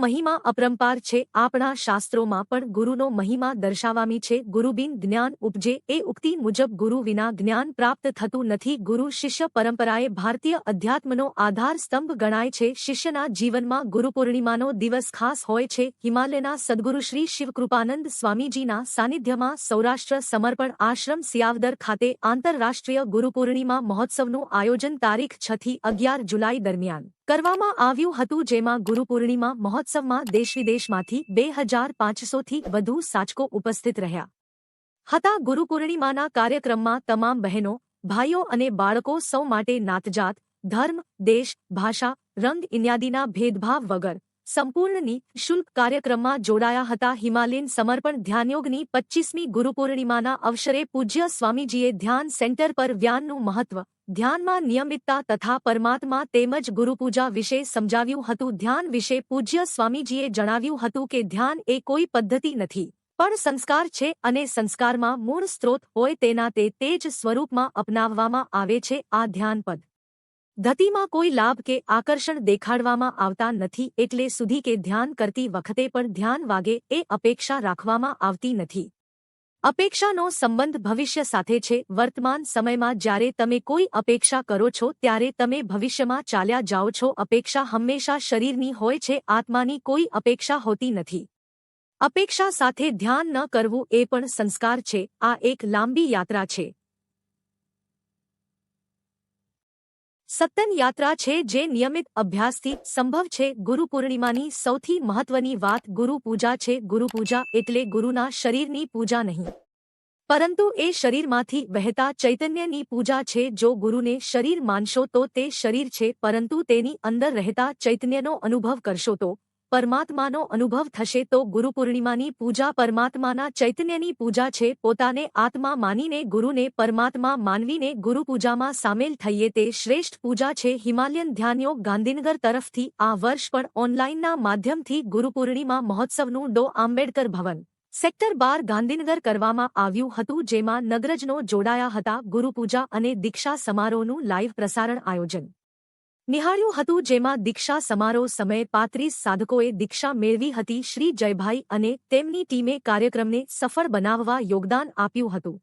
મહિમા અપરંપાર છે। આપણા શાસ્ત્રોમાં પણ ગુરુનો મહિમા દર્શાવામી છે। ગુરુબિન જ્ઞાન ઉપજે એ ઉક્તિ મુજબ ગુરુ વિના જ્ઞાન પ્રાપ્ત થતું નથી। ગુરુ શિષ્ય પરંપરાએ ભારતીય અધ્યાત્મનો આધાર સ્તંભ ગણાય છે। શિષ્યના જીવનમાં ગુરુપૂર્ણિમાનો દિવસ ખાસ હોય છે। હિમાલયના સદ્ગુરુ શ્રી શિવકૃપાનંદ સ્વામીજીના સાનિધ્યમાં સૌરાષ્ટ્ર સમર્પણ આશ્રમ સિયાવદર ખાતે આંતરરાષ્ટ્રીય ગુરુપૂર્ણિમા મહોત્સવનું આયોજન તારીખ 6 થી 11 જુલાઈ દરમિયાન કરવામાં આવ્યું હતું। જેમાં ગુરુપૂર્ણિમા મહોત્સવમાં દેશવિદેશમાંથી 2500થી વધુ સાચકો ઉપસ્થિત રહ્યા હતા। ગુરુપૂર્ણિમાના કાર્યક્રમમાં તમામ બહેનો, ભાઈઓ અને બાળકો સૌ માટે નાતજાત, ધર્મ, દેશ, ભાષા, રંગ ઇત્યાદિના ભેદભાવ વગર સંપૂર્ણ નિઃશુલ્ક કાર્યક્રમમાં જોડાયા હતા। હિમાલયન સમર્પણ ધ્યાનયોગની 25મી ગુરુપૂર્ણિમાના અવસરે પૂજ્ય સ્વામીજીએ ધ્યાન સેન્ટર પર ધ્યાનનું મહત્વ, ધ્યાનમાં નિયમિતતા તથા પરમાત્મા તેમજ ગુરુપૂજા વિશે સમજાવ્યું હતું। ધ્યાન વિશે પૂજ્ય સ્વામીજીએ જણાવ્યું હતું કે ધ્યાન એ કોઈ પદ્ધતિ નથી, પણ સંસ્કાર છે અને સંસ્કારમાં મૂળ સ્ત્રોત હોય તેના તે જ સ્વરૂપમાં અપનાવવામાં આવે છે। આ ધ્યાન પદ્ધતિમાં કોઈ લાભ કે આકર્ષણ દેખાડવામાં આવતા નથી, એટલે સુધી કે ધ્યાન કરતી વખતે પણ ધ્યાન વાગે એ અપેક્ષા રાખવામાં આવતી નથી। અપેક્ષાનો સંબંધ ભવિષ્ય સાથે છે। વર્તમાન સમયમાં જ્યારે તમે કોઈ અપેક્ષા કરો છો ત્યારે તમે ભવિષ્યમાં ચાલ્યા જાઓ છો। અપેક્ષા હંમેશા શરીરની હોય છે, આત્માની કોઈ અપેક્ષા હોતી નથી। અપેક્ષા સાથે ધ્યાન ન કરવું એ પણ સંસ્કાર છે। આ એક લાંબી યાત્રા છે, સતત યાત્રા છે, જે નિયમિત અભ્યાસથી સંભવ છે। ગુરુપૂર્ણિમાની સૌથી મહત્વની વાત ગુરુ પૂજા છે। ગુરુપૂજા એટલે ગુરુના શરીરની પૂજા નહીં, પરંતુ એ શરીરમાંથી વહેતા ચૈતન્યની પૂજા છે। જો ગુરુને શરીર માનશો તો તે શરીર છે, પરંતુ તેની અંદર રહેતા ચૈતન્યનો અનુભવ કરશો તો પરમાત્માનો અનુભવ થશે। તો ગુરુપૂર્ણિમાની પૂજા પરમાત્માના ચૈતન્યની પૂજા છે। પોતાને આત્મા માનીને ગુરુને પરમાત્મા માનવીને ગુરુપૂજામાં સામેલ થઈએ તે શ્રેષ્ઠ પૂજા છે। હિમાલયન ધ્યાનયોગ ગાંધીનગર તરફથી આ વર્ષ પણ ઓનલાઈનના માધ્યમથી ગુરુપૂર્ણિમા મહોત્સવનું ડો આંબેડકર ભવન, સેક્ટર 12 ગાંધીનગર કરવામાં આવ્યું હતું, જેમાં નગરજનો જોડાયા હતા। ગુરુપૂજા અને દીક્ષા સમારોહનું લાઈવ પ્રસારણ આયોજન નિહાળ્યું હતું, જેમાં દીક્ષા સમારોહ સમયે 35 સાધકોએ દીક્ષા મેળવી હતી। શ્રી જયભાઈ અને તેમની ટીમે કાર્યક્રમને સફળ બનાવવા યોગદાન આપ્યું હતું।